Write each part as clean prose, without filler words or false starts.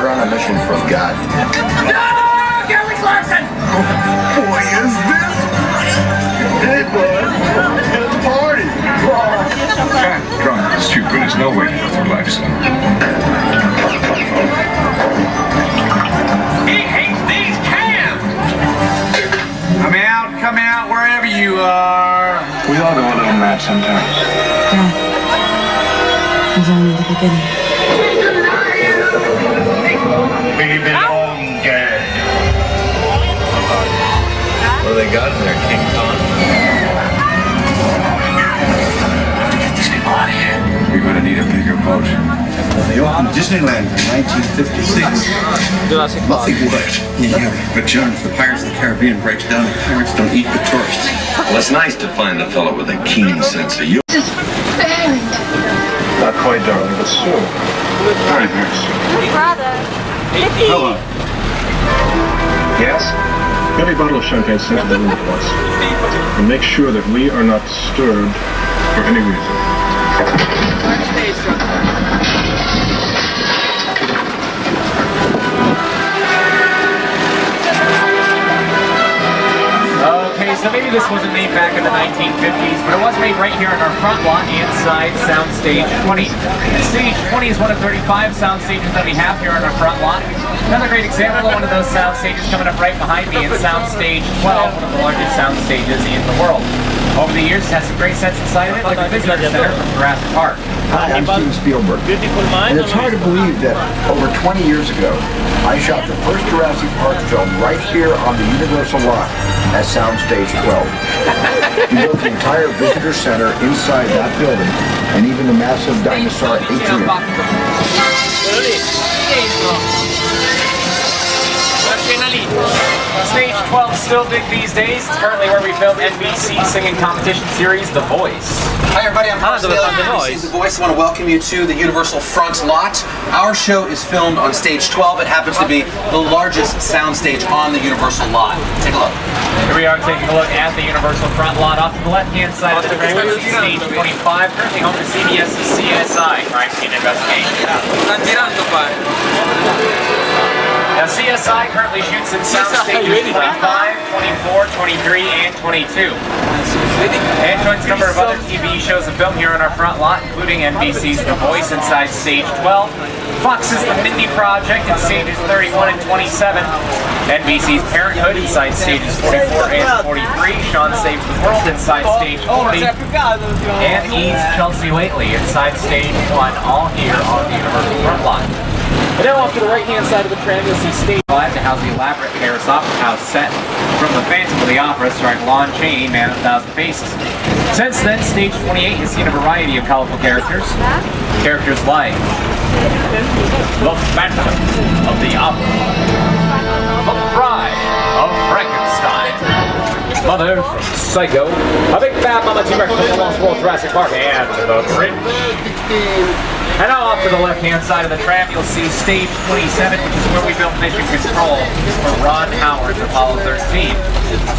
We're on a mission from God. No! Gary Clarkson! Boy, is this? Hey, bud. It's a party. Drunk and stupid is no way to live your life, son. He hates these cams! Come out, wherever you are. We all go a little mad sometimes. Death is only the beginning. We belong dead. What do they got in there, King Kong? Get these people out of here. We're gonna need a bigger boat. They opened Disneyland in 1956. Nothing worked. Yeah, but John, if the Pirates of the Caribbean breaks down, the pirates don't eat the tourists. Well, it's nice to find a fellow with a keen sense of humor. Just very Not quite, darling, but soon. Very, very soon. brother. Hello. Yes? Get a bottle of champagne sent to the room for us. And make sure that we are not disturbed for any reason. Okay, so maybe this wasn't made back in the 1950s, but it was made right here in our front lot inside Soundstage 20. Stage 20 is one of 35 sound stages that we have here in our front lot. Another great example of one of those sound stages coming up right behind me in Soundstage 12, one of the largest sound stages in the world. Over the years, it has some great sets inside of it, like the Visitor Center from Jurassic Park. Hi, I'm Steven Spielberg. And it's hard to believe that over 20 years ago, I shot the first Jurassic Park film right here on the Universal lot at Soundstage 12. We built the entire Visitor Center inside that building, and even the massive dinosaur atrium. Stage 12 is still big these days. It's currently where we film NBC singing competition series, The Voice. Hi everybody, I'm Horace Daly, NBC's The Voice. I want to welcome you to the Universal Front Lot. Our show is filmed on Stage 12. It happens to be the largest soundstage on the Universal lot. Take a look. Here we are taking a look at the Universal Front Lot. Off to the left-hand side of the track, we see Stage 25, currently home to CBS's CSI, Crime Scene Investigation. Now CSI currently shoots in sound stages 25, 24, 23, and 22. And joins a number of other TV shows and film here on our front lot, including NBC's The Voice inside Stage 12, Fox's The Mindy Project in stages 31 and 27, NBC's Parenthood inside stages 44 and 43, Sean Saves the World inside stage 40, and E's Chelsea Lately inside stage 1, all here on the Universal Front Lot. And now off to the right-hand side of the tram, you'll see Stage 5 to house the elaborate Paris Opera House set from The Phantom of the Opera starring Lon Chaney, Man of a Thousand Faces. Since then, Stage 28 has seen a variety of colorful characters. Characters like the Phantom of the Opera, the Bride of Frankenstein, Mother from Psycho, a Big Bad Mama T-Rex from the Lost World Jurassic Park, and the Grinch. And now off to the left-hand side of the tram, you'll see Stage 27, which is where we built Mission Control for Ron Howard's Apollo 13.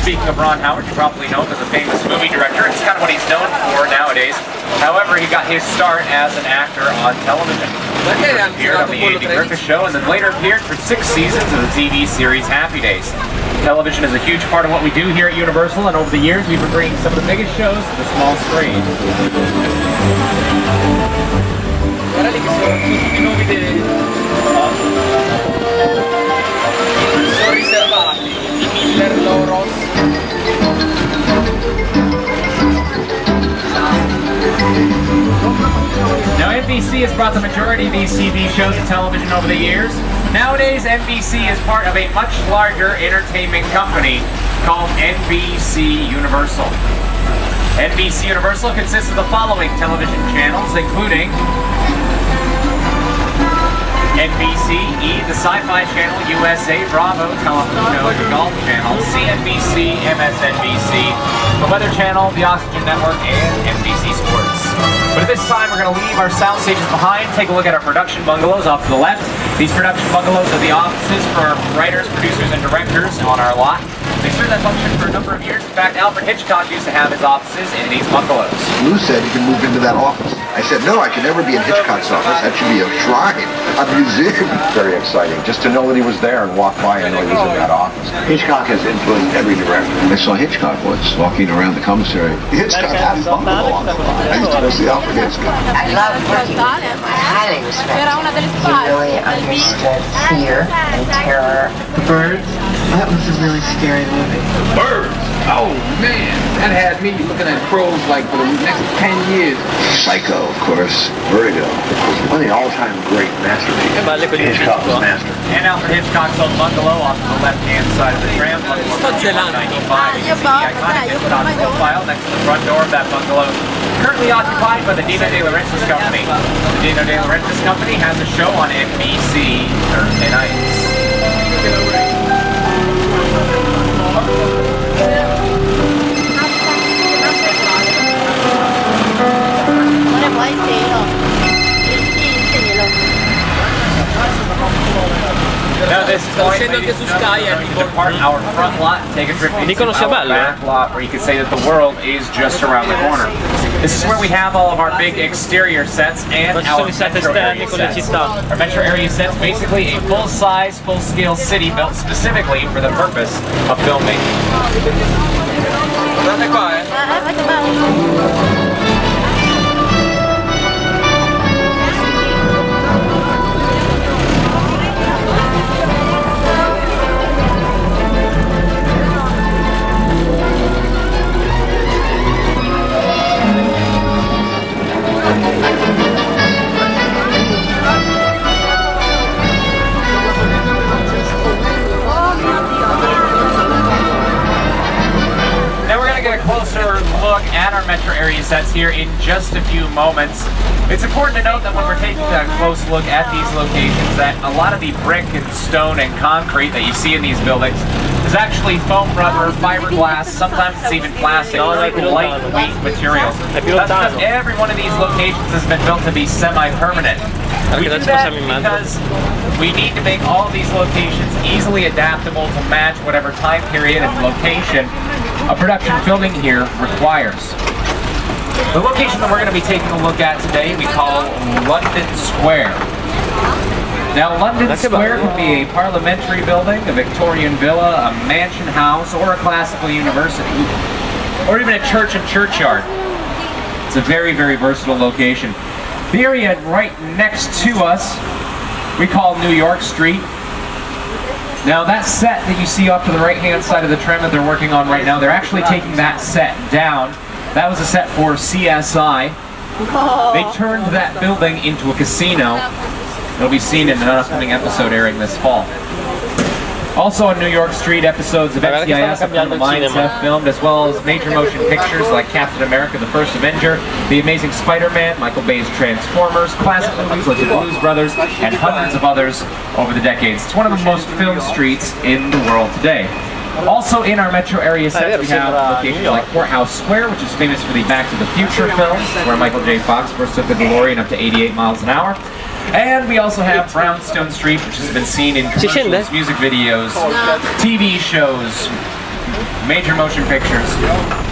Speaking of Ron Howard, you probably know him as a famous movie director. It's kind of what he's known for nowadays. However, he got his start as an actor on television. He first appeared on The Andy Griffith Show and then later appeared for 6 seasons of the TV series Happy Days. Television is a huge part of what we do here at Universal, and over the years we've been bringing some of the biggest shows to the small screen. Now NBC has brought the majority of these TV shows to television over the years. Nowadays NBC is part of a much larger entertainment company called NBC Universal. NBC Universal consists of the following television channels, including NBC, the Sci-Fi Channel, USA, Bravo, Telemundo, the Golf Channel, CNBC, MSNBC, the Weather Channel, the Oxygen Network, and NBC Sports. But at this time, we're going to leave our sound stages behind, take a look at our production bungalows off to the left. These production bungalows are the offices for writers, producers, and directors on our lot. They served that function for a number of years. In fact, Alfred Hitchcock used to have his offices in these bungalows. Lou said you can move into that office. I said, no, I can never be in Hitchcock's office. That should be a shrine, a museum. Very exciting, just to know that he was there and walk by and know he was in that office. Hitchcock has influenced every director. I saw Hitchcock once walking around the commissary. Hitchcock had a bungalow on the line. I used to go see Alfred Hitchcock. I love working with him. I highly respect him. He really understood fear and terror. The Birds? That was a really scary movie. Birds? Oh man, that had me looking at crows like for the next 10 years. Psycho, of course. Vertigo. One of the all-time great masterpieces. Hitchcock was master. And Alfred Hitchcock's old bungalow off to the left-hand side of the tram. Bungalow 95. You can see the iconic Hitchcock profile next to the front door of that bungalow. Currently occupied by the Dino De Laurentiis Company. The Dino De Laurentiis Company has a show on NBC Thursday nights. Now this point, ladies and gentlemen, we depart our front lot and take a trip into our back lot where you can say that the world is just around the corner. This is where we have all of our big exterior sets and our metro area sets. Our metro area sets basically a full-size, full-scale city built specifically for the purpose of filmmaking. Look at our metro area sets here in just a few moments. It's important to note that when we're taking a close look at these locations that a lot of the brick and stone and concrete that you see in these buildings is actually foam rubber, fiberglass, sometimes it's even plastic, lightweight materials. That's because every one of these locations has been built to be semi-permanent. We do that because we need to make all of these locations easily adaptable to match whatever time period and location a production filming here requires. The location that we're going to be taking a look at today we call London Square. Now London Square can be a parliamentary building, a Victorian villa, a mansion house, or a classical university, or even a church and churchyard. It's a very, very versatile location. The area right next to us we call New York Street. Now that set that you see off to the right-hand side of the tram that they're working on right now, they're actually taking that set down. That was a set for CSI. They turned that building into a casino. It'll be seen in an upcoming episode airing this fall. Also on New York Street, episodes of NCIS Upon the Mindset filmed, as well as major motion pictures like Captain America, The First Avenger, The Amazing Spider-Man, Michael Bay's Transformers, classic movies like The Blues Brothers, and hundreds of others over the decades. It's one of the most filmed streets in the world today. Also in our metro area sets, we have locations like Courthouse Square, which is famous for the Back to the Future films, where Michael J. Fox first took the DeLorean up to 88 miles an hour. And we also have Brownstone Street, which has been seen in commercials, music videos, TV shows, major motion pictures.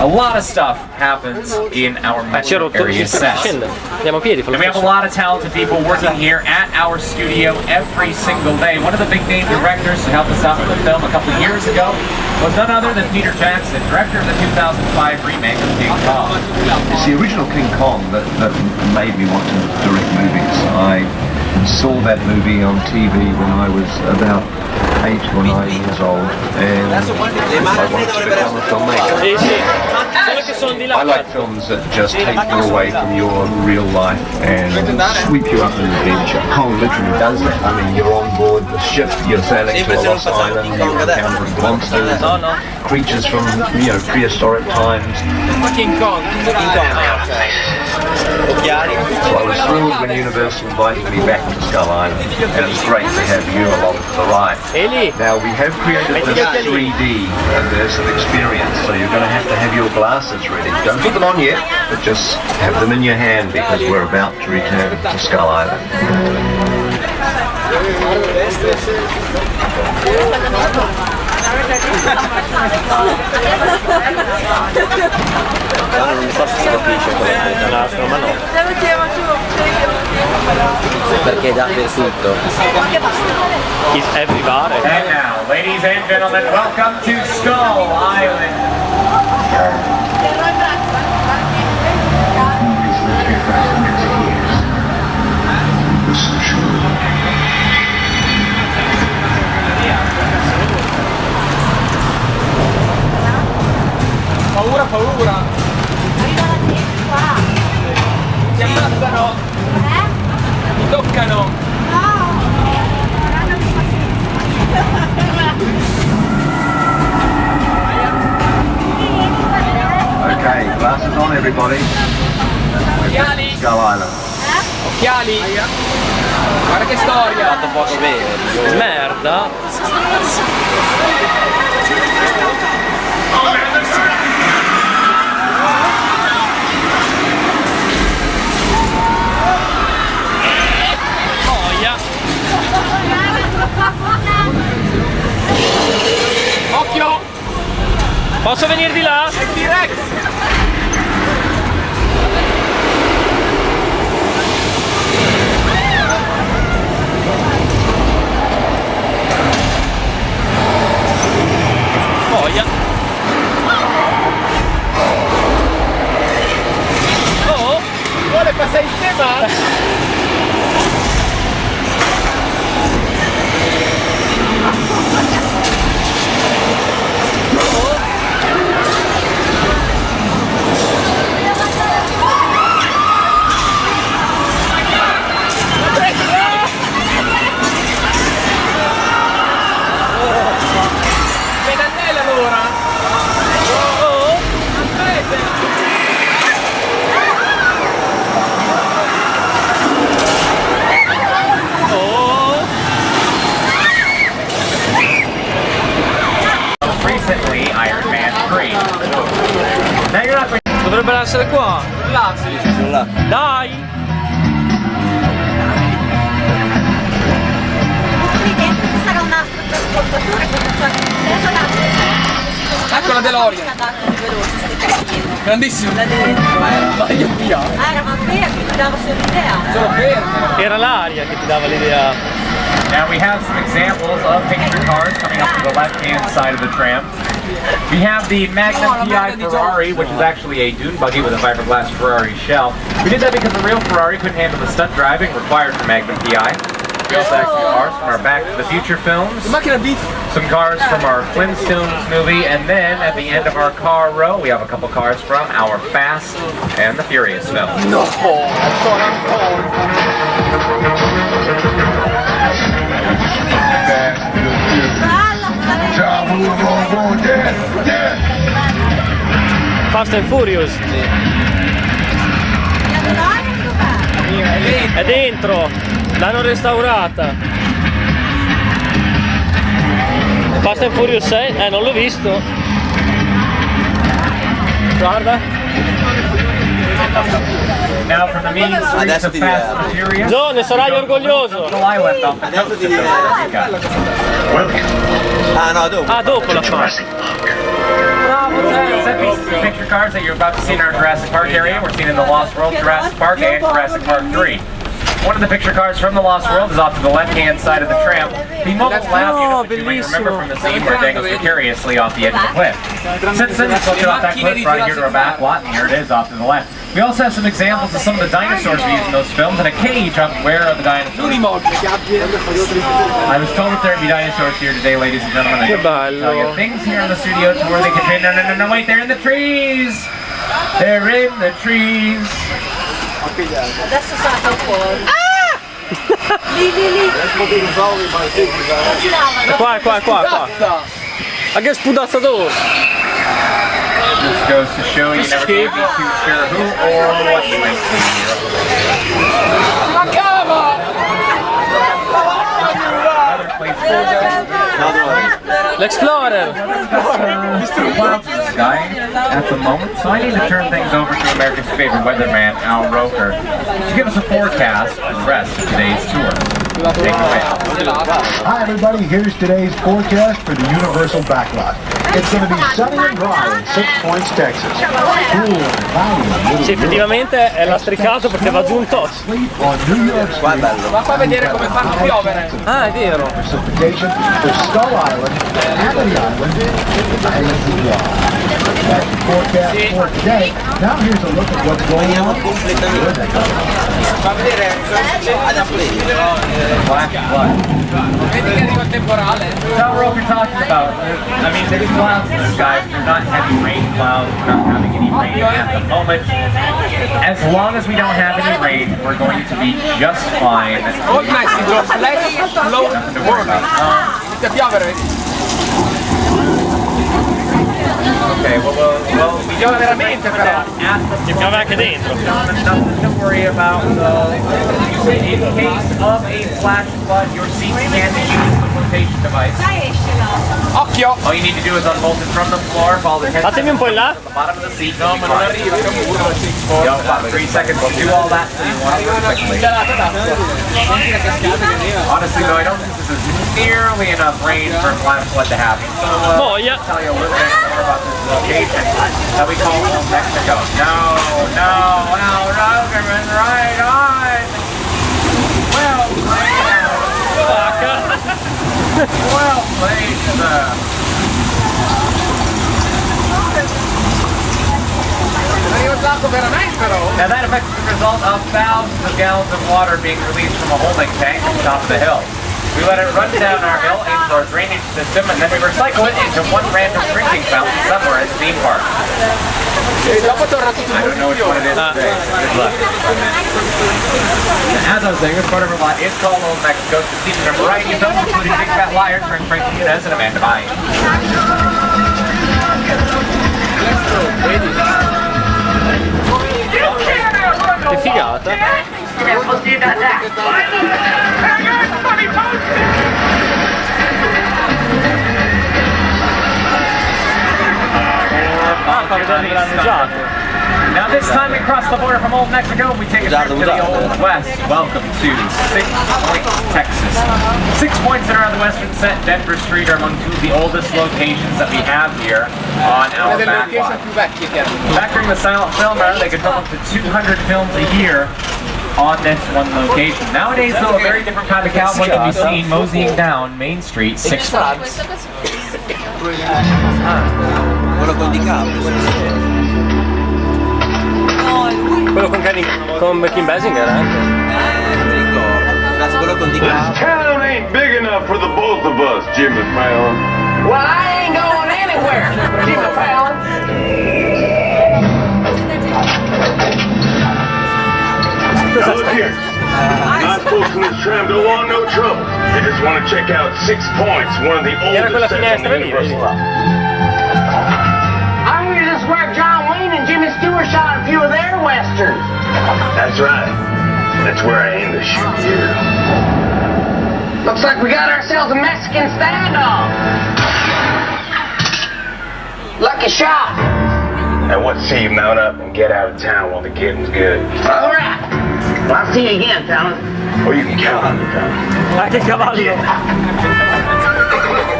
A lot of stuff happens in our metro area sets. And we have a lot of talented people working here at our studio every single day. One of the big name directors to help us out with the film a couple years ago was none other than Peter Jackson, director of the 2005 remake of King Kong. It's the original King Kong that made me want to direct movies. I saw that movie on TV when I was about 8 or 9 years old, and I wanted to become a filmmaker. I like films that just take you away from your real life and sweep you up in adventure. Kong literally does that. I mean, you're on board the ship, you're sailing to a lost island, you're encountering monsters, creatures from prehistoric times. King Kong. So I was thrilled when Universal invited me back to Skull Island, and it's great to have you along for the ride. Now we have created this 3D immersive experience, so you're going to have your glasses ready. Don't put them on yet, but just have them in your hand because we're about to return to Skull Island. Non so se si capisce come no, secondo me no. Perché dappertutto. He's everywhere. And now, ladies and gentlemen, welcome to Skull Island. Paura, paura. Ti ammazzano. Mi toccano. Okay, glasses on everybody. Occhiali. Skull Island. Occhiali. Guarda che storia. Fatto poco bene. Merda. Occhio. Posso venire di là? È T-Rex. Boia. Oh! Vuole passare il tema? Recently, Iron Man 3. Now you're not. Dovrebbero essere qua. Là, si dice. Sono là. Dai! Qui dentro ci sarà un altro trasportatore che Ecco la DeLorean. Grandissimo. Vai via. Era ma fermi, ti dava solo l'idea. Sono fermo. Era l'aria che ti dava l'idea. Now we have some examples of picture cars coming up to the left-hand side of the tram. We have the Magnum PI Ferrari, which is actually a dune buggy with a fiberglass Ferrari shell. We did that because the real Ferrari couldn't handle the stunt driving required for Magnum PI. We also have some cars from our Back to the Future films, some cars from our Flintstones movie, and then at the end of our car row, we have a couple cars from our Fast and the Furious films. No, Fast and Furious. È dentro. L'hanno restaurata. Fast and Furious 6? Non l'ho visto. Guarda. Now from the main streets of Fast and Furious. John, ne sarai orgoglioso. I left off the Adesso ti direi. Ah no, dopo. Ah, dopo la fa. Set pieces of picture cars that you're about to see in our Jurassic Park area. We're seen in the Lost World, Jurassic Park, and Jurassic Park 3. One of the picture cars from the Lost World is off to the left-hand side of the tram. The mobile lab unit, which you may remember from the scene where it dangles precariously off the edge of the cliff. Since then, it's lifted off that cliff, brought here to our back lot, and here it is off to the left. We also have some examples of some of the dinosaurs we used in those films, and a cage up where are the dinosaurs. I was told that there'd be dinosaurs here today, ladies and gentlemen. I can tell you things here in the studio to where they can train. No, wait, they're in the trees! They're in the trees! Adesso salta fuori. Lì. Qua. Ma che spudazzatore! This goes to show you never can be too sure who or what you might see here. Ma cava! Another place for L'Explorer! clouds in the sky at the moment, so I need to turn things over to America's favorite weatherman, Al Roker, to give us a forecast for the rest of today's tour. Hi everybody, here's today's forecast for the Universal Backlot. It's going to be sunny and dry in 6 Points, Texas. Cool and cloudy. Sì, effettivamente è lastricato perché va giù un toss. On New York State. Ma fa vedere come fanno a piovere. Ah, è vero. Precipitation for Skull Island, Amity Island, and Guam. That's the forecast for today. Now here's a look at what's going on. Fa vedere Black flood. vedi che arriva il temporale. Now we're talking about. I mean, these clouds in the sky, they're not heavy rain clouds. We're not having any rain at the moment. As long as we don't have any rain, we're going to be just fine. Old Mexico, flash, low, warning. Inizia a piovere. Okay, well, we don't veramente però. Che piove anche dentro. Nothing to worry about. In case of a flash flood, your seats can be used as a flotation device. Occhio! All you need to do is unbolt it from the floor, follow the Fatemi un po' in là. the bottom of the seat. No, ma non arriva, c'è un muro. You have about 3 seconds to do all that, so you want to really quickly. Honestly, though, I don't think this is nearly enough rain for a flash flood to happen. So, Oh, yeah. I'll tell you a little bit more about this location that we call Old Mexico. No, Rogerman, right on. Well played. Well played, sir. Now that affects the result of thousands of gallons of water being released from a holding tank at the top of the hill. We let it run down our hill into our drainage system, and then we recycle it into one random drinking fountain somewhere at the theme park. I don't know which one it is today. Good luck. As I was saying, this part of our lot is called Old Mexico. It's seated in a variety of films, including Big Fat Liar, starring Frank Muniz and Amanda Bynes. Che figata. Ah, fa vedere che l'hanno usato. Now this time we cross the border from Old Mexico and we take a trip to the Old West. Welcome to 6 Points, Texas. 6 Points that are on the western set, Denver Street, are among two of the oldest locations that we have here on our backlot. Back during the silent film era, they could film up to 200 films a year on this one location. Nowadays, though, a very different kind of cowboy can be seen moseying down Main Street, Six Flags. Quello con DiCaprio. Quello con Kim Basinger anche. Non mi ricordo. Grazie, quello con This DiCaprio. town ain't big enough for the both of us, Jimmy Fallon. Well, I ain't going anywhere, Jimmy Fallon. Now look here. Not folks in this tram don't want no trouble. They just want to check out 6 Points, one of the oldest sets on the Universal lot. I hear this is where John Wayne and Jimmy Stewart shot a few of their westerns. That's right. That's where I aim to shoot you. Looks like we got ourselves a Mexican standoff. Lucky shot. Now what say you mount up and get out of town while the getting's good? All right. Well, I'll see you again, Fallon. Oh, you can count on me, Fallon. Anche il cavallo.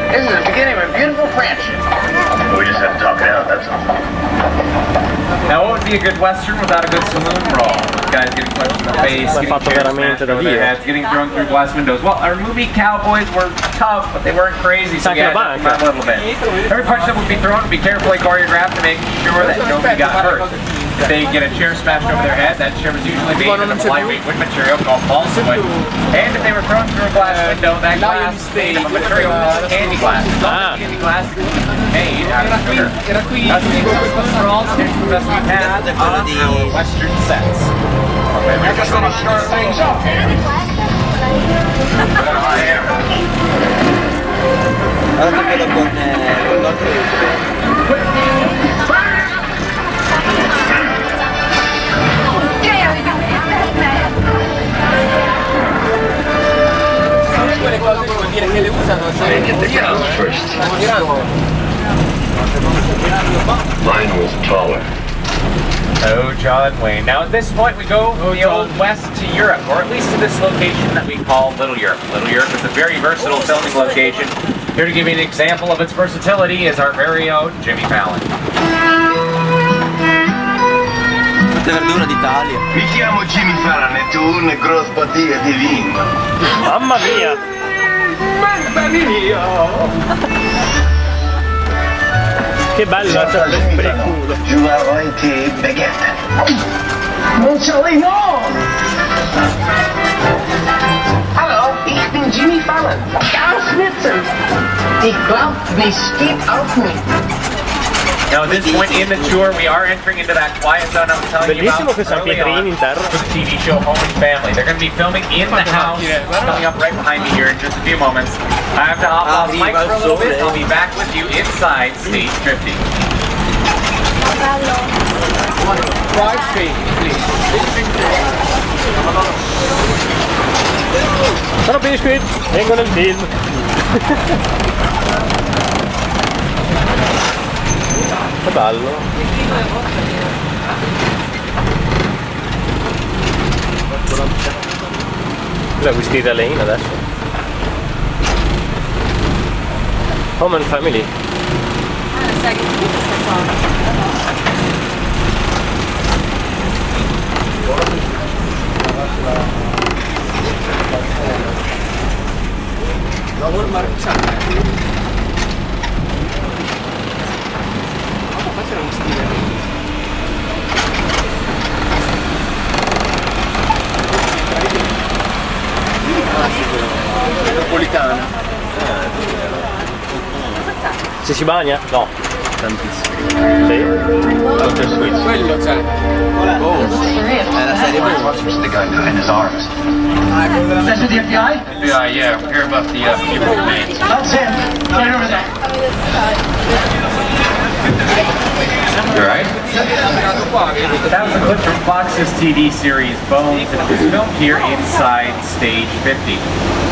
This is the beginning of a beautiful friendship. We just have to talk it out, that's all. Now, what would be a good western without a good saloon brawl? Guys getting punched in the face, getting chairs smashed over their heads, getting thrown through glass windows. Well, our movie cowboys were tough, but they weren't crazy, so we had to help them out a little bit. Every punch that would be thrown would be carefully choreographed to make sure that nobody got hurt. If they get a chair smashed over their head, that chair was usually made of a lightweight wood material called balsa wood. And if they were thrown through a glass window, that glass was made of a material called candy glass. Candy glass made out of sugar. That's the Christmas brawls. Here's the best we've had on our western sets. We're just going to start things up here. Allora quello con l'altro. Quelle cose vuol dire che le usano Mine was taller. Oh, John Wayne. Now at this point we go from the Old West to Europe, or at least to this location that we call Little Europe. Little Europe is a very versatile filming location. Here to give you an example of its versatility is our very own Jimmy Fallon. Verdura d'Italia. Mi chiamo Jimmy Fallon e tu una grossa bottiglia di vino. Mamma mia! Mamma mia! Che bella, c'è il culo. Je vais arrêter baguette. Mussolino! Hallo, ich bin Jimmy Fallon. Ganz Schnitzen. Ich glaub, they skip auf me. Now at this point in the tour, we are entering into that quiet zone I was telling you Bellissimo about che San early Pietrini on in terra. for the TV show Home and Family. They're going to be filming in the house, coming up right behind me here in just a few moments. I have to hop off mic for a little bit. I'll be back with you inside stage 50. Sono biscuit, vengo nel film. Che bello. La vestita Lane adesso. Home and Family. Napolitana. Se si bagna? No. Tantissimo. Sì. Quello c'è. Oh, è la serie B. The guy behind his arms. That's with the FBI? Yeah, we're here about the people remains. That's him. Right over there. You alright? That was a clip from Fox's TV series Bones, and it was filmed here inside Stage 50.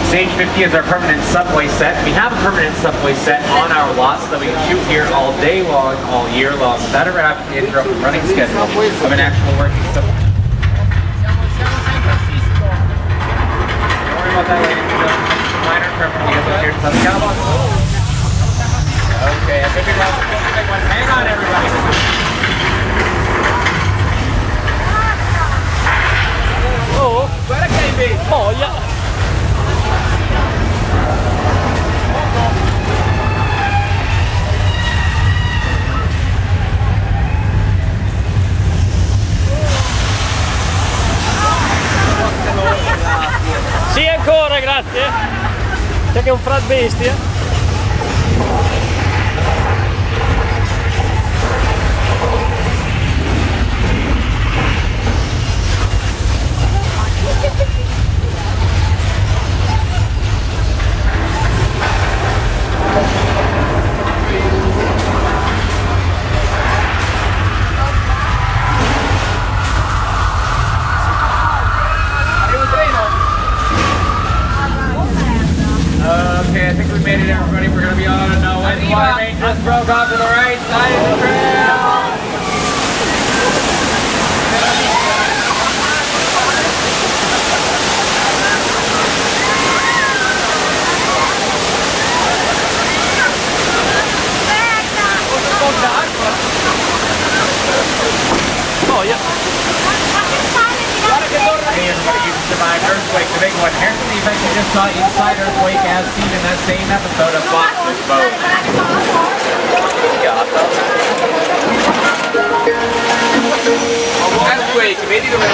Stage 50 is our permanent subway set. We have a permanent subway set on our lot so that we can shoot here all day long, all year long, without ever having to interrupt the running schedule of an actual working subway. Don't worry about that, ladies and gentlemen. Minor tremor to get those here to Southern California. Okay, I think we got the big one. Hang on, everybody. Oh, guarda che hai voglia. Sì, ancora, grazie. C'è che è un frat bestia. Okay, I think we made it, everybody. We're gonna be on when the water main just broke off to the right side of the trail. Oh, yeah. Hey everybody, you survived Earthquake, the big one. Here's the event you just saw inside Earthquake as seen in that same episode of Fox's Boat. Earthquake, vedi dove è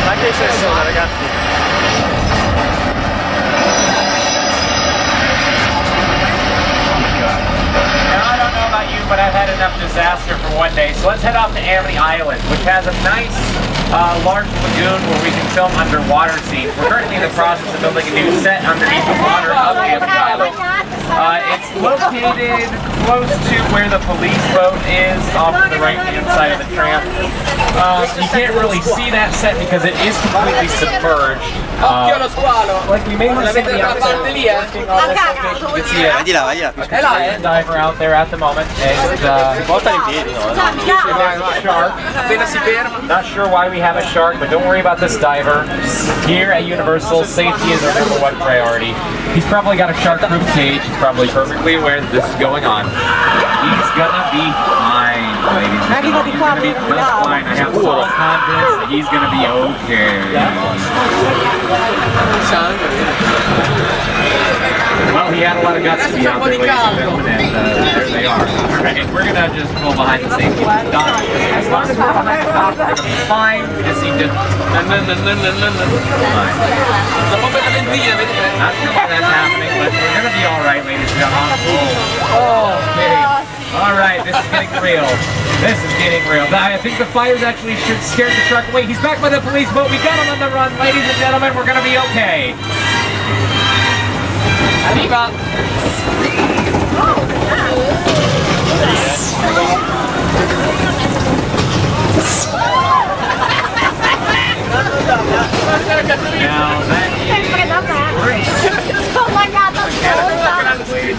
Ma che senso, ragazzi? But I've had enough disaster for one day, so let's head off to Amity Island, which has a nice large lagoon where we can film underwater scenes. We're currently in the process of building a new set underneath the water of Amity Island. It's located close to where the police boat is, off to the right-hand side of the tram. You can't really see that set because it is completely submerged. Like we may see the outside working on this location. You can see a diver out there at the moment. And shark. Not sure why we have a shark, but don't worry about this diver. Here at Universal, safety is our #1 priority. He's probably got a shark-proof cage. He's probably perfectly aware that this is going on. He's gonna be fine, ladies and gentlemen. He's gonna be just fine. I have full confidence that he's gonna be okay. Well, he had a lot of guts to be out there, ladies and gentlemen, and there they are. Alright, we're gonna just pull behind the safety dock. As long as we're behind the dock, we're gonna be fine. We just need to... Not sure why that's happening, but we're gonna be alright, ladies and gentlemen. Okay. Alright, this is getting real. This is getting real. I think the fires actually should scare the shark away. He's back by the police boat. We got him on the run, ladies and gentlemen. We're gonna be okay. Arriva!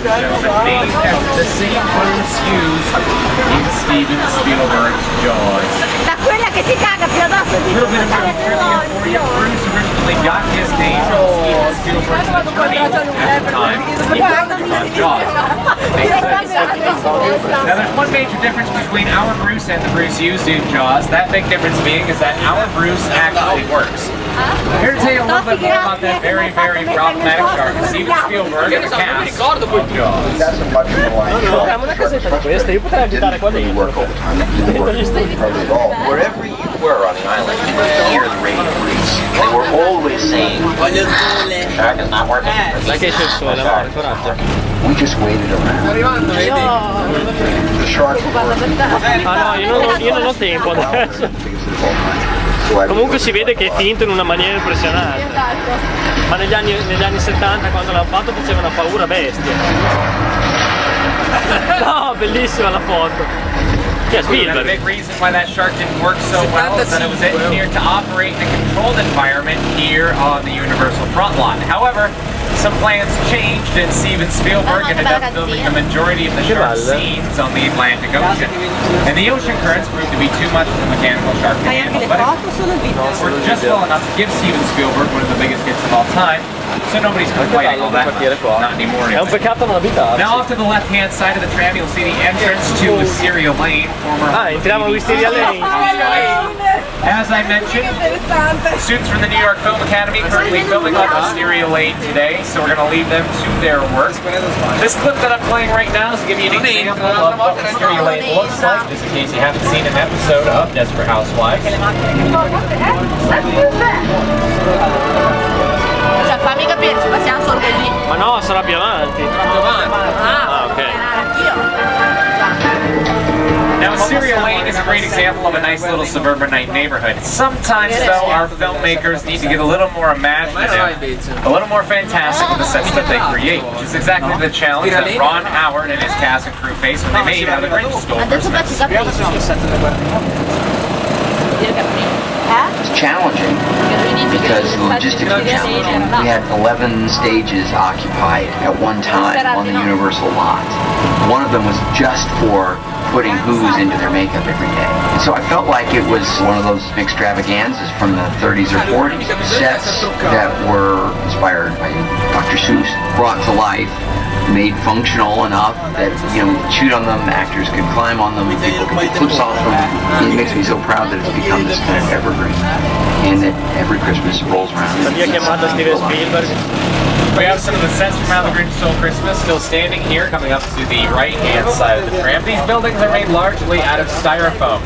Now that the same Bruce used in Steven Spielberg's Jaws. Da quella che si caga più addosso di A little bit of trivia for you. Bruce originally got his name from Steven Spielberg's attorney at the time he worked on Jaws. Now there's one major difference between our Bruce and the Bruce used in Jaws. That big difference being is that our Bruce actually works. Here to tell you a little bit more about that very, very problematic shark is Steven Spielberg and the cast of Jaws. That's a much more line shark. Didn't really work all the time. It didn't work hardly at all. Wherever you were on the island, you would hear the radio police. They were always saying, shark is not working. We just waited around. The shark was working. Ah no, io non ho tempo adesso. Comunque si vede che è finto in una maniera impressionante. Ma negli anni 70 quando l'hanno fatto faceva una paura bestia. No, bellissima la foto. Yes, the big reason why that shark didn't work so well is that it was engineered to operate in a controlled environment here on the Universal front lot. However, some plans changed and Steven Spielberg ended up filming the majority of the shark scenes on the Atlantic Ocean. And the ocean currents proved to be too much for the mechanical shark to handle, but it worked just well enough to give Steven Spielberg one of the biggest hits of all time. So nobody's complaining all that much. Not anymore anyway. Now off to the left-hand side of the tram, you'll see the entrance to Wisteria Lane, former entriamo a Wisteria Lane. As I mentioned, students from the New York Film Academy currently filming on Wisteria Lane today, so we're going to leave them to their work. This clip that I'm playing right now is to give you an example of what Wisteria Lane looks like, just in case you haven't seen an episode of Desperate Housewives. Cioè fammi capire, ci passiamo solo così. Ma no, sarà più avanti. Ah, ok. Now, Wisteria Lane is a great example of a nice little suburbanite neighborhood. Sometimes, though, our filmmakers need to get a little more imaginative, a little more fantastic with the sets that they create, which is exactly the challenge that Ron Howard and his cast and crew faced when they made How the Grinch Stole Christmas. It's challenging because logistically challenging. We had 11 stages occupied at one time on the Universal lot. One of them was just for putting Who's into their makeup every day. And so I felt like it was one of those extravaganzas from the 30s or 40s. Sets that were inspired by Dr. Seuss, brought to life, made functional enough that, you know, we could shoot on them, actors could climb on them, people could get clips off them. It makes me so proud that it's become this kind of evergreen, and that every Christmas rolls around. We have some of the sets from How the Grinch Stole Christmas still standing here, coming up to the right-hand side of the tram. These buildings are made largely out of styrofoam.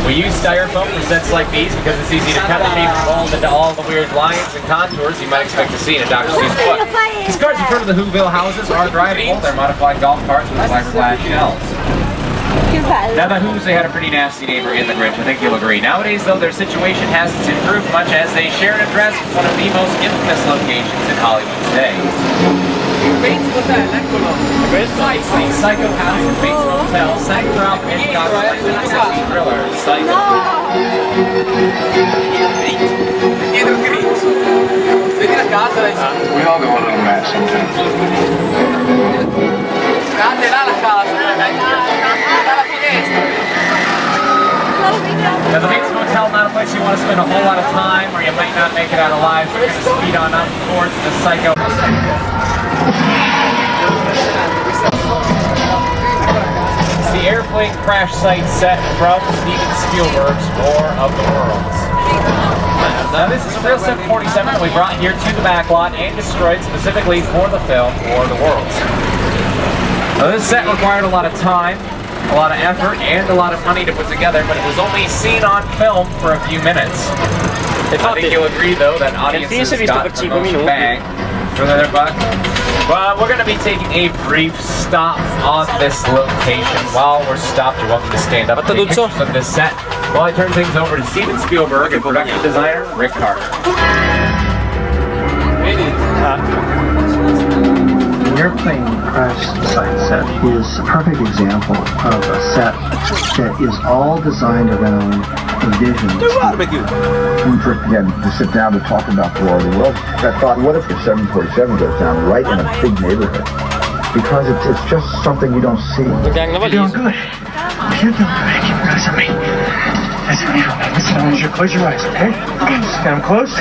We use styrofoam for sets like these because it's easy to cut and be mold into all the weird lines and contours you might expect to see in a Dr. Seuss book. These cars in front of the Whoville houses are drivable. They're modified golf carts with fiberglass shells. Now the Who's, they had a pretty nasty neighbor in the Grinch, I think you'll agree. Nowadays, though, their situation hasn't improved much as they share an address with one of the most infamous locations in Hollywood today. Sightseeing, Psycho House, and Bates Motel, Sank throughout Hitchcock's 1960 thriller, Psycho. We all go a little mad sometimes. Now the Bates Motel, not a place you want to spend a whole lot of time, or you might not make it out alive, so we're going to speed on up towards the Psycho. It's the airplane crash site set from Steven Spielberg's War of the Worlds. Now this is real set 47 that we brought here to the backlot and destroyed specifically for the film War of the Worlds. Now this set required a lot of time, a lot of effort, and a lot of money to put together, but it was only seen on film for a few minutes. I think you'll agree though that audiences got the most bang for their buck. Well, we're going to be taking a brief stop on this location. While we're stopped, you're welcome to stand up and take pictures of this set while I turn things over to Steven Spielberg and production designer Rick Carter. The airplane crash site set is a perfect example of a set that is all designed around a vision. Again, to sit down to talk about the War of the Worlds, I thought, what if the 747 goes down right in a big neighborhood? Because it's just something you don't see. You're doing good. You're doing good. Keep your eyes on me. Listen, I want you to close your eyes, okay? Just get them close.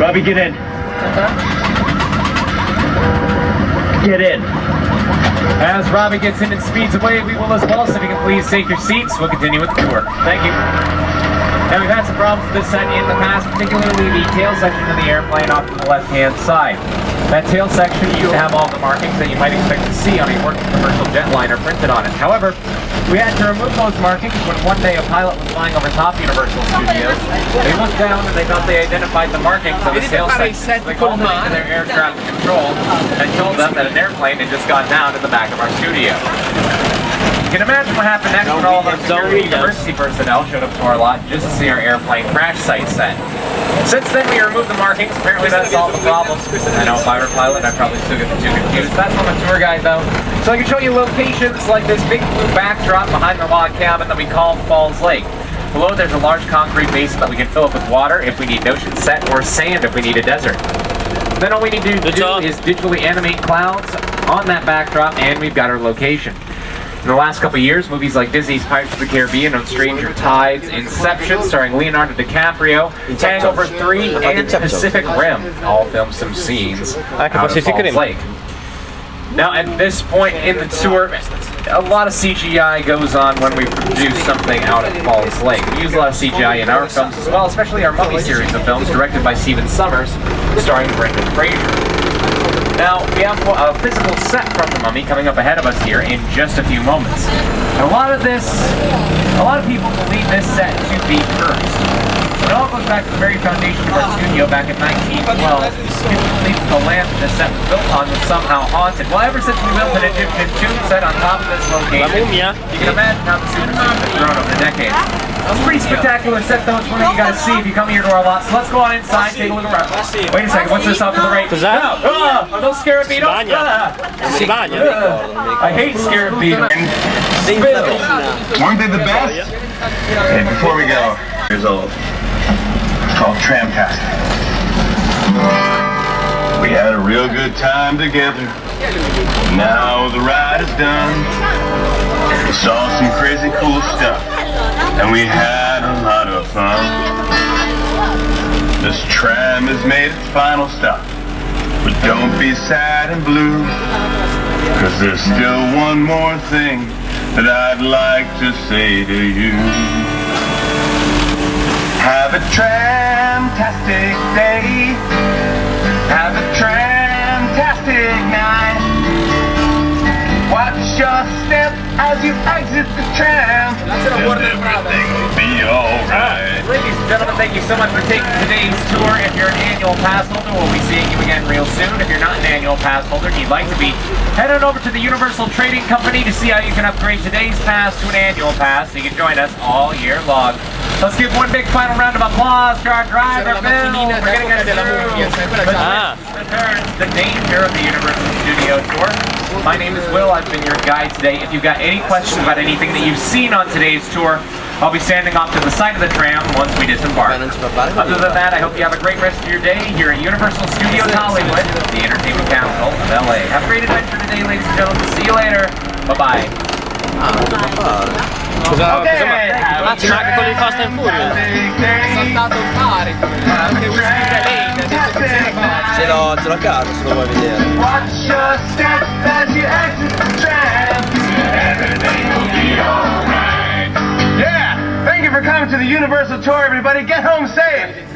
Robbie, get in. Get in. As Robbie gets in and speeds away, we will as well, so if you can please take your seats, we'll continue with the tour. Thank you. Now we've had some problems with this set in the past, particularly the tail section of the airplane off to the left-hand side. That tail section used to have all the markings that you might expect to see on a working commercial jetliner printed on it. However, we had to remove those markings when one day a pilot was flying over top Universal Studios. They looked down and they thought they identified the markings on the tail section. So they called it into their air traffic control and told them that an airplane had just gone down in the back of our studio. You can imagine what happened next when all of our security university personnel showed up to our lot just to see our airplane crash site set. Since then, we removed the markings. Apparently, that solved the problem. I know if I were a pilot, I'd probably still get the two confused. That's on the tour guide, though. So I can show you locations like this big blue backdrop behind the log cabin that we call Falls Lake. Below, there's a large concrete basin that we can fill up with water if we need an ocean set, or sand if we need a desert. Then all we need to do is digitally animate clouds on that backdrop, and we've got our location. In the last couple of years, movies like Disney's Pirates of the Caribbean on Stranger Tides, Inception, starring Leonardo DiCaprio, Hangover 3, and Pacific Rim all filmed some scenes out of Falls Lake. Now, at this point in the tour, a lot of CGI goes on when we produce something out at Falls Lake. We use a lot of CGI in our films as well, especially our Mummy series of films directed by Stephen Sommers, starring Brendan Fraser. Now, we have a physical set from The Mummy coming up ahead of us here in just a few moments. And a lot of people believe this set to be cursed. It all goes back to the very foundation of our studio back in 1912. People believe that the land that this set was built on was somehow haunted. Well, ever since we built an Egyptian tomb set on top of this location, you can imagine how the superstition has grown over the decades. It's a pretty spectacular set, though. It's one that you gotta see if you come here to our lot. So let's go on inside, take a look around. Wait a second, what's this off to the right? No! Don't scare me, don't! I hate scared beetles. Weren't they the best? Hey, before we go, years old. It's called Tramtastic. We had a real good time together. Now the ride is done. We saw some crazy cool stuff, and we had a lot of fun. This tram has made its final stop, but don't be sad and blue, 'cause there's still one more thing that I'd like to say to you. Have a tramtastic day. Have a tramtastic night. Watch your step as you exit the tram, and everything will be alright. Ladies and gentlemen, thank you so much for taking today's tour. If you're an annual pass holder, we'll be seeing you again real soon. If you're not an annual pass holder and you'd like to be, head on over to the Universal Trading Company to see how you can upgrade today's pass to an annual pass so you can join us all year long. Let's give one big final round of applause to our driver, Bill, for getting us through the danger of the Universal Studio Tour. My name is Will. I've been your guide today. If you've got any questions about anything that you've seen on today's tour, I'll be standing off to the side of the tram once we disembark. Other than that, I hope you have a great rest of your day here at Universal Studios Hollywood, the entertainment capital of LA. Have a great adventure today, ladies and gentlemen. See you later. Bye-bye. Cosa ci manca con i Fast and Furious? È saltato il carico, anche Whisky Lane ha detto che ce la fa. Ce l'ho a casa se lo vuoi vedere. Watch your step as you exit the tram. Everything will be alright. Yeah! Thank you for coming to the Universal Tour, everybody. Get home safe.